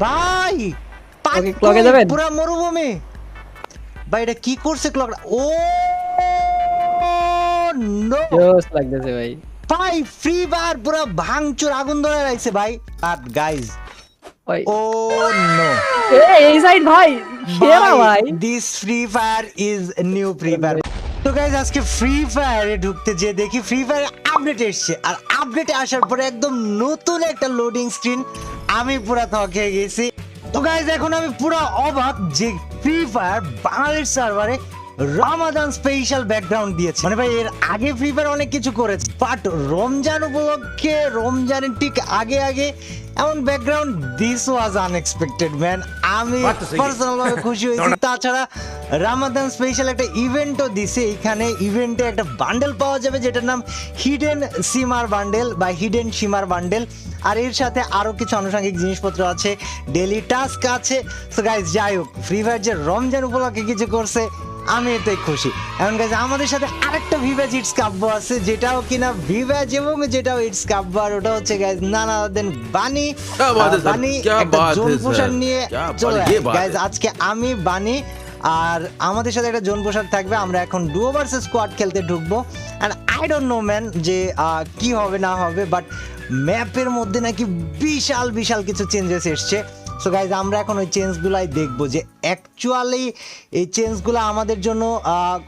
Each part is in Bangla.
ভাই ওকে ক্লকে যাবেন? পুরা মরুভূমি ভাই, এটা কি করছে ক্লক? ও নো জোস লাগতেছে ভাই। ভাই, ফ্রি ফায়ার পুরা ভাঙচুর, আগুন ধরে রাখছে ভাই। আর গাইজ, ভাই ও নো এই সাইড ভাই সেরা ভাই। This free fire is new free fire. তো গাইজ, আজকে ফ্রি ফায়ারে ঢুকতে যে দেখি ফ্রি ফায়ার আপডেট এসছে, আর আপডেটে আসার পরে একদম নতুন একটা লোডিং স্ক্রিন, আমি পুরা থকে গেছি। তো গাইজ, এখন আমি পুরা অবাক যে ফ্রি ফায়ার বাংলাদেশ সার্ভারে রমাদান স্পেশাল ব্যাকগ্রাউন্ড দিয়েছে। মানে ভাই, এর আগে ফ্রি ফায়ার অনেক কিছু করেছে, বাট রমজান উপলক্ষে, রমজানের ঠিক আগে আগে এমন background, this was unexpected man. আমি পার্সোনাল ভাবে খুশি হয়েছি। তাছাড়া রামাদান স্পেশাল একটা ইভেন্টও দিছে। এখানে ইভেন্টে একটা বান্ডেল পাওয়া যাবে যেটার নাম হিডেন সিমার বান্ডেল বা হিডেন সিমার বান্ডেল, আর এর সাথে আরো কিছু আনুষঙ্গিক জিনিসপত্র আছে, ডেইলি টাস্ক আছে। সো গাইস, যাই হোক, ফ্রি ফায়ার যে রমজান উপলক্ষে কিছু করছে, আমি এটাই খুশি। এখন গাইস, আমাদের সাথে আরেকটা ভিভাজ ইটস কাব্য আছে, যেটাও কিনা ভিভাজ এবং যেটাও ইটস কাব্য, আর ওটা হচ্ছে গাইস নানা দেন বানি। বানি একটা জোন পোশাক নিয়ে চলে গাইস। আজকে আমি বানি আর আমাদের সাথে একটা জোন পোশাক থাকবে। আমরা এখন ডুও ভার্সেস স্কোয়াড খেলতে ঢুকবো, and I don't know man যে কি হবে না হবে, বাট ম্যাপের মধ্যে নাকি বিশাল বিশাল কিছু চেঞ্জেস এসছে। সো গাইজ, আমরা এখন ওই চেঞ্জগুলাই দেখবো যে অ্যাকচুয়ালি এই চেঞ্জগুলো আমাদের জন্য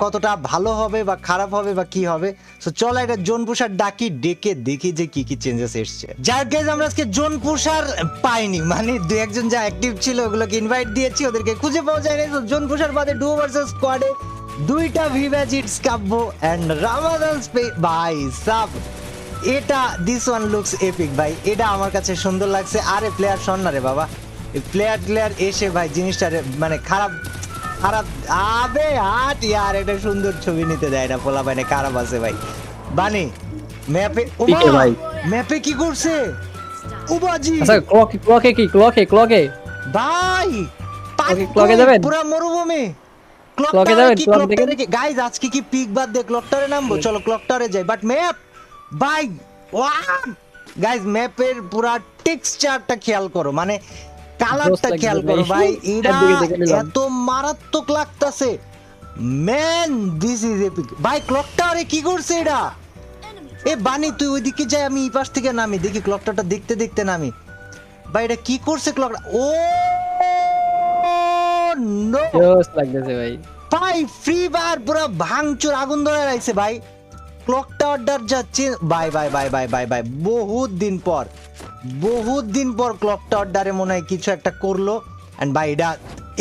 কতটা ভালো হবে বা খারাপ হবে বা কি হবে। সো চলো একটা জোন পুষার ডাকি, ডেকে দেখি যে কি কি চেঞ্জেস এসছে। যার গাইজ, আমরা আজকে জোন পুষার পাইনি, মানে দু একজন যা অ্যাক্টিভ ছিল ওগুলোকে ইনভাইট দিয়েছি, ওদেরকে খুঁজে পাওয়া যায় না। তো জোন পুষার বাদে ডুও ভার্সেস স্কোয়াডে দুইটা ভিভাজ ইটস কাব্য এন্ড রামাদান ভাই সাব, এটা দিস ওয়ান লুকস এপিক ভাই। এটা আমার কাছে সুন্দর লাগছে। আরে প্লেয়ার শোন না রে বাবা, প্লেয়ার এসে ভাই জিনিসটা মানে খারাপ খারাপ আবে হাট ইয়ার, একটা সুন্দর ছবি নিতে দেয় না, পোলা বাইনে খারাপ আছে ভাই। বানি ম্যাপে ভাই ম্যাপে কি করছে উবাজি? আচ্ছা ক্লকে ভাই ওকে ক্লকে যাবেন? পুরা মরুভূমি ক্লকে যাবেন? ক্লক দেখেন গাইজ, আজকে কি পিক বাদ দিয়ে ক্লক টাওয়ারে নামবো? চলো ক্লক টাওয়ারে যাই। বাট ম্যাপ ভাই, ওয়াও গাইজ, ম্যাপের পুরা টেক্সচারটা খেয়াল করো, মানে কালারটা খেয়াল করো ভাই, এটা এত মারাত্মক লাগতাছে ম্যান। দিস ইজ এপিক ভাই। ক্লক টাওয়ারে কি করছে এটা? এ বানি, তুই ওইদিকে যাই, আমি এই পাশ থেকে নামি, দেখি ক্লক টাওয়ারটা দেখতে দেখতে নামি। ভাই, এটা কি করছে ক্লক? ও নো জোস লাগতেছে ভাই। ভাই, ফ্রি ফায়ার পুরো ভাঙচুর, আগুন ধরে রাখছে ভাই। ক্লক টাওয়ারটার যাচ্ছে bye bye bye bye bye bye, বহুত দিন পর ক্লক টাওয়ারটারে মনে হয় কিছু একটা করলো। এন্ড ভাই, এটা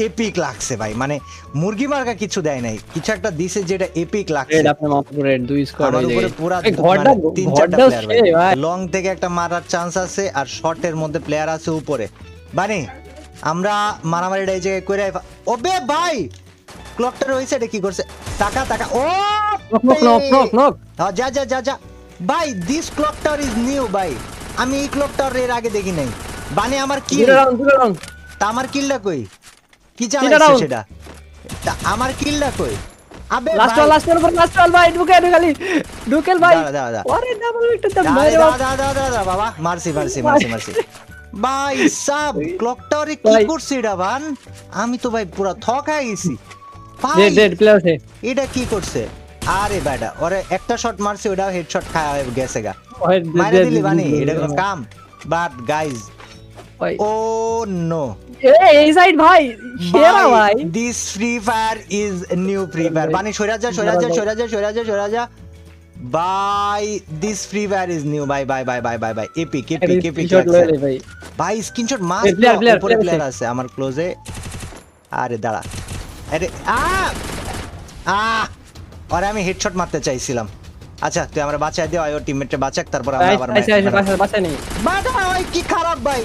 এপিক লাগছে ভাই, মানে মুরগি মার্কা কিছু দেয় নাই, কিছু একটা দিছে যেটা এপিক লাগছে। রেড আপনার মাথার উপরে দুই স্কোয়াড আমার হয়ে উপরে যায়। পুরা এই ঘরটা তিন চারটা ঘরটা প্লেয়ার ভাই। ভাই। লং থেকে একটা মারার চান্স আছে, আর শর্টের মধ্যে প্লেয়ার আছে উপরে। বানি, আমরা মারামারিটা এই জায়গায় করে ওবে ভাই, ক্লকটার ওই সাইডে কি করছে? টাকা টাকা ও নক যা যা যা যা ভাই, this clock tower is new ভাই। আমি এই ক্লক টাওয়ার এর আগে দেখি নাই। বানি, আমার কিল, দুটো রাউন্ড তা আমার কিলটা কই? কি চালাইছে সেটা? তা আমার কিলটা কই? আবে লাস্ট ওয়াল ভাই, ঢুকেল ভাই। দাঁড়া দাঁড়া আরে ডাবল একটা দাম দাঁড়া বাবা, মারছি ভাই সাব। ক্লক টাওয়ারে কি ভাই। করছে এটা ভান? আমি তো ভাই পুরো থকাই গেছি ভাই। ডেড প্লেয়ার আছে। এটা কি করছে? আরে বেটা, ওরে একটা শট মারছে, ওটাও হেডশট খায় গেছে গা। মাইরা দিলি বানি, এটা কোনো কাম? বাট গাইজ, ভাই ও নো এই সাইড ভাই সেরা ভাই। This free fire is new free fire. বানি সরা যা ভাই, this free fire is new ভাই এপিক ভাই। স্ক্রিনশট মাস্ট প্লেয়ার আছে আমার ক্লোজে। আরে দাঁড়া, আরে আরে আমি হেডশট মারতে চাইছিলাম। আচ্ছা, তুই আমরা বাঁচাই দে, ওর টিমমেটকে বাঁচাক, তারপর আমরা আবার বাঁচা নেই। বাটা ভাই, কি খারাপ ভাই,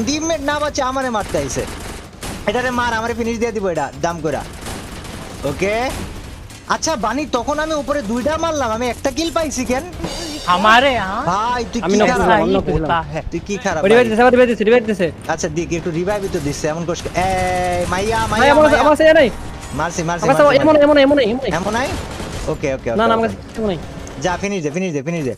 টিমমেট না বাঁচে আমারে মারতে আইছে। এটারে মার, আমারে ফিনিশ দিয়ে দিব এটা দাম কইরা। ওকে, আচ্ছা বানি, তখন আমি উপরে দুইটা মারলাম, আমি একটা কিল পাইছি কেন? हमारे यहाँ ভাই তুই আমি কি নক খারাপ? করলাম, होता है। তুই কি খারাপ? রিভাইভ দিছে। আচ্ছা দিক একটু রিভাইভ তো দিছে, এমন কোশ। এই মাইয়া ভাই আমার সাথে নাই। মারছি আমার সাথে এমন এমন নাই। ওকে না না আমার কাছে এমন নাই। যা ফিনিশ দে।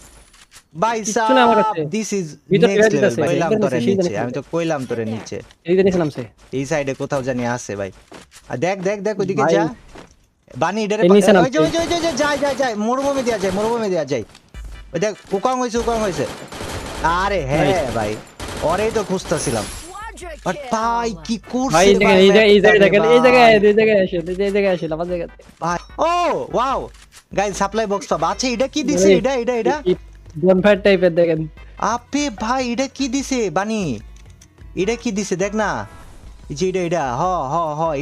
ভাই কিচ্ছু না আমার সাব কাছে। দিস ইজ ভিতরে নেক্সট রেডি লেভেল আছে, কইলাম ভিতরে তোরে নিচে, নিচে সিধা আমি তো কইলাম তোরে নিচে এদিকে নিচে নামছে। এই সাইডে কোথাও জানি আছে ভাই আর দেখ দেখ দেখ ওইদিকে ভাই, যা বানি এটারে এই নিচে ওই যে নামছে। ওই যে ওই যে যাই যাই যাই মরুভূমি দেয়া যায় মরুভূমি দেয়া যায় ওই দেখ উকাং হইছে আরে হ্যাঁ ভাই ওরেই তো খুঁজতাছিলাম বাট ভাই কি করছে ভাই এই ভাই জায়গায় এই জায়গায় ম্যাপটা রে দেখেন, এই জায়গায় ভাই। এই জায়গায় আসেন, এই জায়গায় আসেন আমার জায়গাতে। ভাই ও ওয়াও গাইস সাপ্লাই বক্স পাবা আচ্ছা এটা কি দিছে এটা বনফায়ার টাইপের দেখেন। আপে ভাই এটা কি দিছে বানি এটা কি দিছে দেখ না এই যে এটা হ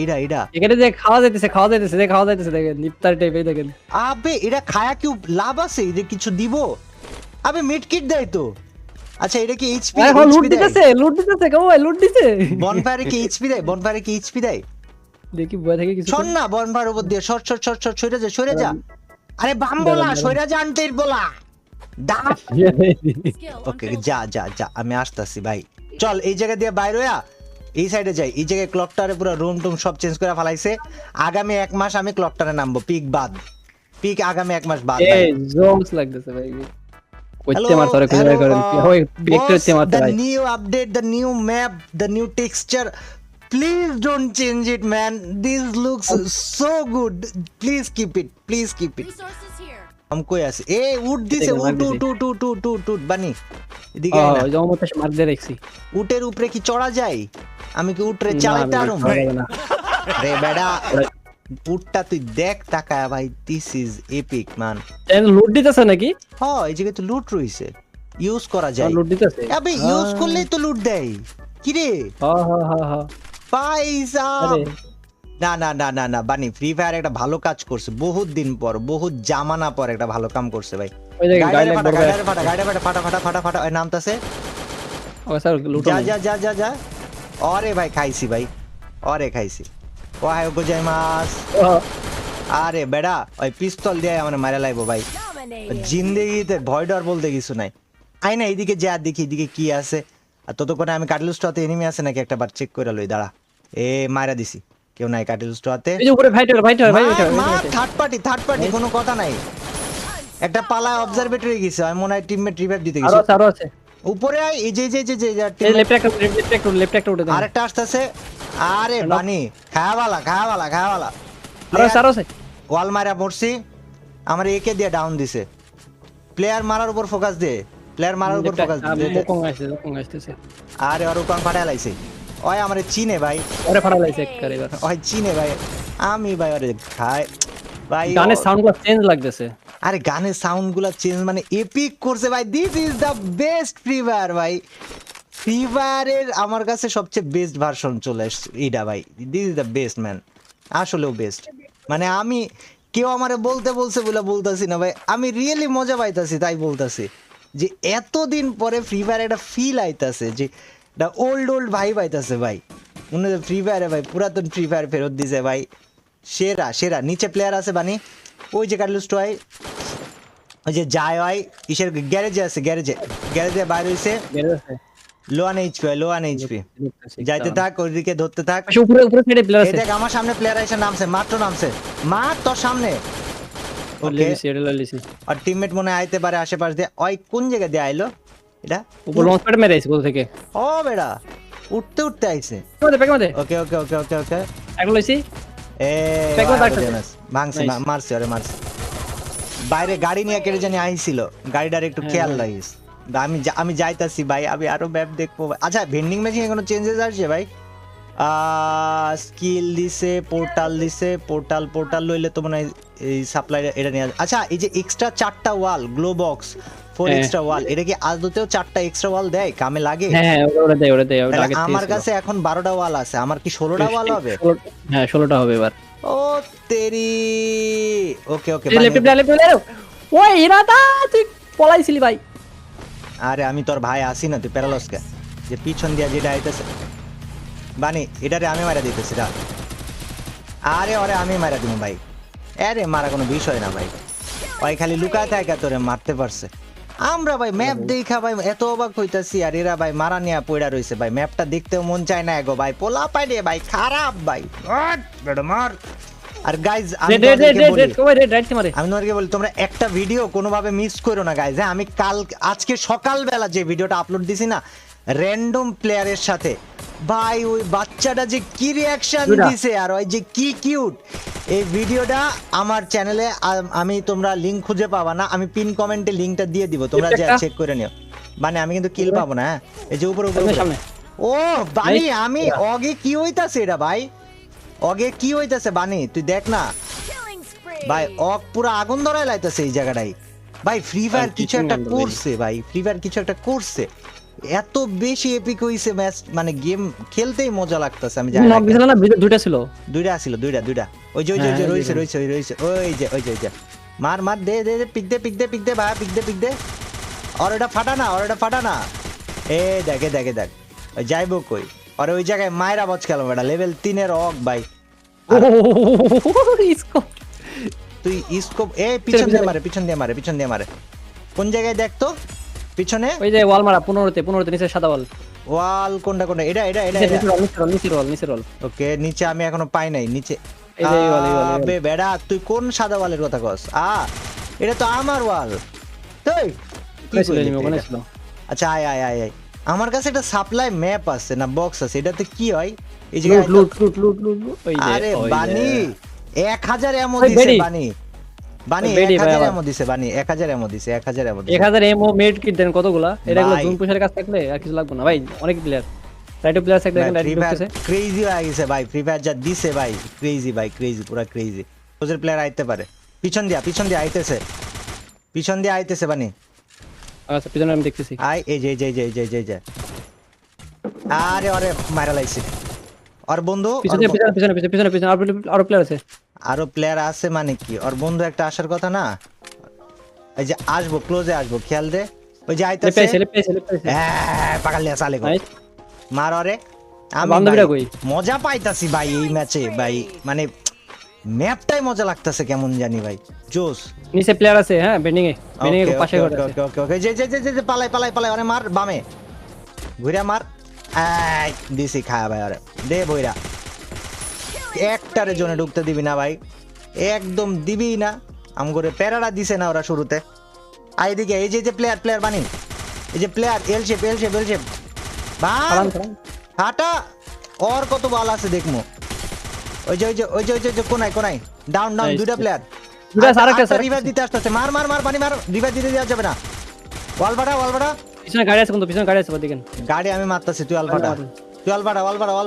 এটা এখানে যে খাওয়া যাইতেছে দেখেন, ইফতার টাইপের দেখেন। আবে এটা খায়া কি লাভ আছে যে কিছু দিব আবে মিড কিট দেয় তো আচ্ছা এটা কি এইচপি এখন লুট দিতেছে কেউ লুট দিছে। বনফায়ারে কি এইচপি দেয় দেখি বয় থেকে কিছু শোন না বনফায়ার উপর দিয়ে শর্ট সরে যা আরে বাম বলা সরে যা আনতেই বলা দাঁড়া ওকে যা আমি আসতাছি ভাই চল এই জায়গা দিয়ে বাইরে হইয়া এই সাইডে যাই এই জায়গায় ক্লকটারে পুরো রুম টুম সব চেঞ্জ করে ফেলাইছে আগামী 1 মাস আমি ক্লকটারে নামবো পিক আগামী 1 মাস বাদ ভাই এই জোমস লাগতেছে ভাই। কইতে মার সরে কইতে করেন কি হয় দেখতে হচ্ছে মার the ভাই। new update the new map the new texture please don't change it man this looks so good please keep it Resources here. हम कोई ऐसे ए उठ दिसे এদিকে মার উট বানি এদিকে আয় না ও জমতে মার দিয়ে রাখছি। উটের উপরে কি চড়া যায় আমি কি উটরে না, চালাইতে আমি আরো পারা যাবে না। রে বেডা উটটা তুই দেখ তাকায় ভাই this is epic man and লুট দিতেছে নাকি? হ্যাঁ এই জায়গায় তো লুট রইছে ইউজ করা যায় লুট দিতেছে। আবে ইউজ করলেই তো লুট দেয় কি রে হ্যাঁ। পয়সা আরে না বানি ফ্রি ফায়ার একটা ভালো কাজ করছে বহুত দিন পর বহুত জামানা পর একটা ভালো কাম করছে ভাই ওই দেখেন গাইডলাইন বড় ভাই। গাড়ি ফাটা ওই নামতাছে ও স্যার লুট যা অরে ভাই খাইছি ভাই অরে খাইছি ও হায় গোজাইমাস আরে বেড়া ওই পিস্তল দিয়ে আমার মারা লাইবো ভাই Dominating. জিন্দেগিতে ভয় ডর বলতে কিছু নাই আই না এইদিকে যা দেখি এদিকে কি আছে আর ততক্ষণে আমি কাটিল স্টোয়াতে এনিমি আছে নাকি একটা বার চেক করে লই দাঁড়া এ মারা দিছি কেউ নাই কাটিল স্টোয়াতে এই যে উপরে ফাইটার থার্ড পার্টি কোনো কথা নাই একটা পালায় অবজারভেটরি গেছে আমি মনে হয় টিমমেট রিভাইভ দিতে গেছে আরো আছে। উপরে আয় এই যে এই teammate- লেফট একটা উঠে দেন। আরেকটা আসতেছে আরে বানি খাওয়ালা আরো আছে। ওয়াল মারা পড়ছি আমার একে দিয়ে ডাউন দিছে প্লেয়ার মারার উপর ফোকাস দে প্লেয়ার মারার উপর ফোকাস দে মুকং আসতেছে। আরে ওর উকাং ফাটায় লাইছে ওই আমারে চিনে ভাই ওরে ফাড়া লাইছে একবারে এবার। ওই চিনে ভাই আমি ভাই ওরে খাই ভাই গানের সাউন্ডগুলো চেঞ্জ লাগতেছে। আরে গানের সাউন্ড গুলা চেঞ্জ মানে এপিক করছে ভাই this is the best free fire ভাই ফ্রি ফায়ারের আমার কাছে সবচেয়ে বেস্ট ভার্সন চলে আসছে এইটা ভাই this is the best man আসলেও বেস্ট মানে আমি কেউ আমারে বলছে বলে বলতাছি না ভাই আমি রিয়েলি মজা পাইতাছি তাই বলতাছি যে এতদিন পরে ফ্রি ফায়ার একটা ফিল আইতাছে যে একটা ওল্ড ভাইব আইতাছে ভাই মনে হয় ফ্রি ফায়ারে ভাই পুরাতন ফ্রি ফায়ার ফেরত দিছে ভাই সেরা নিচে প্লেয়ার আছে বানি ওই যে কাটলুস টয় ওই যে যায় হয় ইসের গ্যারেজে আছে গ্যারেজে বাইরে হইছে লোয়ান এইচপি যাইতে থাক ওইদিকে ধরতে থাক উপরে সাইডে প্লেয়ার এই আছে। দেখ আমার সামনে প্লেয়ার এসে নামছে মাত্র তোর সামনে ওকে আর টিমমেট মনে হয় আইতে পারে আশেপাশ দিয়ে ওই কোন জায়গা দিয়ে আইলো এটা উপর লঞ্চ প্যাড মেরে আইছে কোথা থেকে? ও বেড়া উঠতে আইছে প্যাক মধ্যে ওকে একটা লইছি। এ Back one, back one. ভাঙছি Nice. মারছি বাইরে গাড়ি নিয়ে কেটে জানি আইছিল গাড়িটার একটু খেয়াল লাগিস আমি যাইতাছি ভাই আমি আরো ম্যাপ দেখবো ভাই। আচ্ছা ভেন্ডিং মেশিনে কোনো চেঞ্জেস আসছে ভাই স্কিল দিছে পোর্টাল লইলে তো মনে হয় এই সাপ্লাই এটা নিয়ে আচ্ছা এই যে এক্সট্রা 4টা ওয়াল গ্লো বক্স 4 হ্যাঁ। এক্সট্রা ওয়াল এটা কি আদতেও 4টা এক্সট্রা ওয়াল দেয় কামে লাগে হ্যাঁ ওরা দেয় তাহলে আগে আমার কাছে এখন 12টা ওয়াল আছে আমার কি 16টা ওয়াল হবে হ্যাঁ 16টা হবে এবার। ও তেরি ওকে লেফট ওই ইরাদা তুই পলাইছিলি ভাই। আরে আমি তোর ভাই আসি না তুই প্যারালসকে যে পিছন দিয়া যেটা আইতেছে বানি এটারে আমি মারা দিতেছি রা আরে ওরে আমি মারা দিব ভাই আরে মারা কোনো বিষয় না ভাই ওই খালি লুকায় থাকে তোরে মারতে পারছে আমরা ভাই ম্যাপ দেখা ভাই এত অবাক হইতাছি আর এরা ভাই মারা নিয়ে পড়া রইছে ভাই ম্যাপটা দেখতেও মন চায় না এগো ভাই পোলা পাই রে ভাই খারাপ ভাই বেড়া মার আর গাইজ আমি রেড তোমাদেরকে বলি, কই রেড রাইট মারে। আমি তোমাদেরকে বলি তোমরা একটা ভিডিও কোনোভাবে মিস করো না গাইজ। হ্যাঁ, আমি আজকে সকালবেলা যে ভিডিওটা আপলোড দিছি না র্যান্ডম প্লেয়ারের সাথে, ভাই ওই বাচ্চাটা যে কি রিয়াকশন দিছে আর ওই যে কি কিউট, এই ভিডিওটা আমার চ্যানেলে আমি, তোমরা লিংক খুঁজে পাবা না, আমি পিন কমেন্টে লিংকটা দিয়ে দিব, তোমরা যা চেক করে নিও। মানে আমি কিন্তু কিল পাবো না। হ্যাঁ, এই যে উপরে উপরে সামনে ও বানি, আমি অগে কি হইতাছে এটা ভাই, অগে কি হইতাছে বানি তুই দেখ না Killing spree. ভাই, অগ পুরো আগুন ধরায় লাইতাছে এই জায়গাটাই ভাই। ফ্রি ফায়ার কিছু একটা করছে ভাই, ফ্রি ফায়ার কিছু একটা করছে, এত বেশি এপিক হইছে ম্যাচ, মানে গেম খেলতেই মজা লাগতেছে। আমি জানি নক দিছিল না, দুইটা ছিল। দুইটা ছিল, দুইটা ওই যে রইছে ওই যে মার মার দে দে দে, পিক দে ভাই, পিক দে আর এটা ফাটা না এ দেখে ওই যাইবো কই, আর ওই জায়গায় মায়েরা বচ খেলো বেটা, লেভেল 3 এর অগ ভাই। ইসকো তুই স্কোপ এ পিছন দিয়ে মারে কোন জায়গায় দেখ তো পিছনে, ওই যে ওয়াল মারা 15 নিচে সাদা ওয়াল। ওয়াল কোনটা এটা নিচের ওয়াল। ওকে, নিচে আমি এখনো পাই নাই নিচে। এই যে এই ওয়াল। আবে বেড়া, তুই কোন সাদা ওয়ালের কথা কস? এটা তো আমার ওয়াল। তুই কি করলি ওখানে এটা? ছিল। আচ্ছা আয় আমার কাছে একটা সাপ্লাই ম্যাপ আছে না, বক্স আছে, এটাতে কি হয় এই যে লুট। ওই যে আরে বানি 1000 এমো ওই দিছে বেডি। বানি বেডি 1000 ভাই এমো দিছে বানি, 1000 এমো দিছে 1000 এমও মেড কিট দেন কতগুলা? এটা গুলো ভাই। জুন পুষের কাছে থাকলে আর কিছু লাগবে না ভাই, অনেক প্লেয়ার রাইট প্লেয়ার থাকলে এখন রাইট ঢুকতেছে। ক্রেজি হয়ে গেছে ভাই, ফ্রি ফায়ার যা দিছে ভাই, ক্রেজি ভাই, পুরা ক্রেজি। ওদের প্লেয়ার আইতে পারে, পিছন দিয়া আইতেছে বানি। আচ্ছা পিছনে আমি দেখতেছি। আয় এই যে আরে মারা লাইছে আর বন্ধু, পিছনে আরো প্লেয়ার আছে। আরো প্লেয়ার আছে মানে কি, আর বন্ধু একটা আসার কথা না, এই যে আসবো, ক্লোজে আসবো, খেয়াল দে ওই যে আইতাছে। পেয়েছে হ্যাঁ পাকাল লিয়া চালে গো, নাইস। মার ওরে। আমি বান্ধবীরা ভাই কই? মজা পাইতাছি ভাই এই ম্যাচে ভাই, মানে ম্যাপটাই মজা লাগতাছে কেমন জানি ভাই, জোস। নিচে প্লেয়ার আছে, হ্যাঁ বেন্ডিং এ পাশে ঘর আছে। ওকে যে পালাই আরে মার বামে ঘুরে মার, এই দিছি খায়া ভাই, আরে দে বইরা, একটারে জন্য ঢুকতে দিবি না ভাই, একদম দিবি না। আমগরে প্যারাটা দিছে না ওরা শুরুতে। আইদিকে এই যে প্লেয়ার বানি, এই যে প্লেয়ার এল শেপ ফালান। হাটা ওর কত বল আছে দেখমু। ওই যে কোনায় ডাউন Nice. দুইটা প্লেয়ার, দুইটা আরেকটা রিভার দিতে আসতেছে, মার বানি মার, রিভার দিতে দেওয়া যাবে না। ওয়াল বাড়া পিছনে গাড়ি আছে, কিন্তু পিছনে গাড়ি আছে দেখেন। গাড়ি আমি মারতাছি, তুই ওয়াল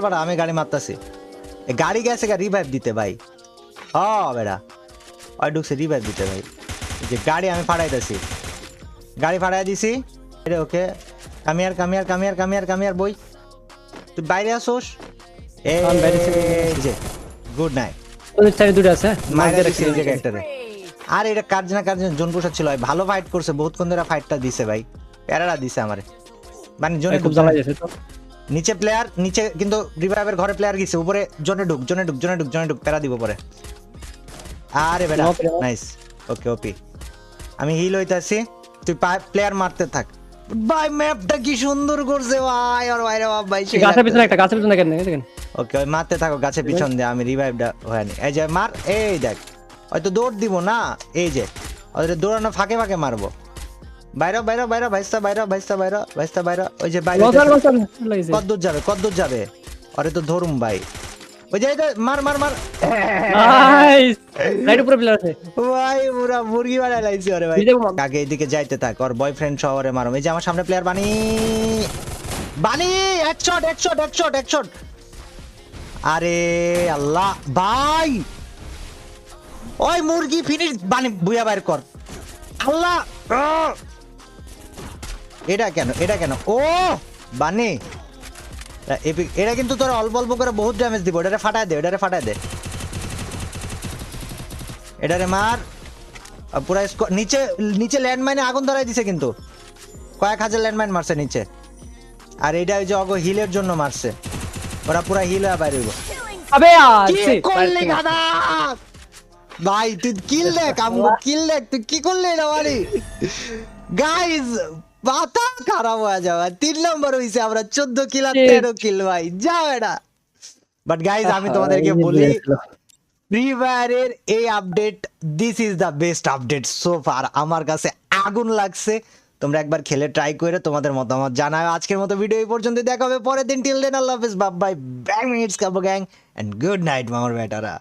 বাড়া আমি গাড়ি মারতাছি। এই গাড়ি গেছে রিভাইভ দিতে ভাই, বেড়া ওই ঢুকছে রিভাইভ দিতে ভাই। এই যে গাড়ি আমি ফাড়াইতেছি, গাড়ি ফাড়াই দিছি। ওকে কামিয়ার বই, তুই বাইরে আসোস। আমি বাইরে আছি। এই যে গুড নাইট ওই সাইডে দুটো আছে। মাইরা দিছি এই জায়গায় একটারে। আর এটা কার জন পোষা ছিল ভাই, ভালো ফাইট করছে, বহুতক্ষণ ধরে ফাইটটা দিছে ভাই, প্যারাটা দিছে আমারে। মানে জনে খুব জ্বালা যাচ্ছে তো। নিচে প্লেয়ার, নিচে কিন্তু রিভাইভের ঘরে প্লেয়ার গেছে, উপরে জনে ঢুক প্যারা দিব পরে। আরে বেটা নাইস, ওকে ওপি। আমি হিল হইতাছি, তুই প্লেয়ার মারতে থাক ভাই। ম্যাপটা কি সুন্দর করছে ভাই, আর ভাই রে বাপ ভাই, গাছের পিছনে দেখেন দেখেন। ওকে ওই মারতে থাকো গাছের পিছন দিয়ে, আমি রিভাইভটা হয়নি। এই যে মার, এই দেখ হয়তো দৌড় দিব না, এই যে ওদের দৌড়ানো ফাঁকে মারবো। বাইরে ভাইস্তা বাইরে, ওই যে বাইরে কদ্দূর যাবে আরে তো ধরুম ভাই, ওই যে মার নাইস। রাইট উপরে প্লেয়ার আছে ভাই, পুরা মুরগি বানাই লাইছি আরে ভাই। আগে এদিকে যাইতে থাক, ওর বয়ফ্রেন্ড শহরে মারো। এই যে আমার সামনে প্লেয়ার বানি হেডশট। আরে আল্লাহ ভাই, ওই মুরগি ফিনিশ বানি, বুয়া বাইর কর আল্লাহ। এটা কেন ও বানি, এটা কিন্তু তোর অল্প করে বহুত ড্যামেজ দিব। এটারে ফাটায় দে এটারে মার পুরা। নিচে ল্যান্ডমাইনে আগুন ধরাই দিছে, কিন্তু কয়েক হাজার ল্যান্ডমাইন মারছে নিচে। আর এটা ওই যে অগ হিলের জন্য মারছে, ওরা পুরা হিল হয়ে বাইরে হইব। আবে কি করলি গাদা ভাই, তুই কিল দেখ, তুই কি করলি এটা বানি। গাইজ মাথা খারাপ হয়ে যাবে, 3 নম্বর হইছে, আমরা 14 কিল আর 13 কিল ভাই, যাও এটা। বাট গাইজ আমি তোমাদেরকে বলি, ফ্রি ফায়ারের এই update, this is the best update so far. আমার কাছে আগুন লাগছে। তোমরা একবার খেলে ট্রাই করে তোমাদের মতামত জানাও। আজকের মতো ভিডিও এই পর্যন্ত, দেখা হবে পরের দিন। টিল দেন আল্লাহ হাফেজ, বাই বাই, ব্যাং মিটস কাবো গ্যাং, এন্ড গুড নাইট মামার বেটারা।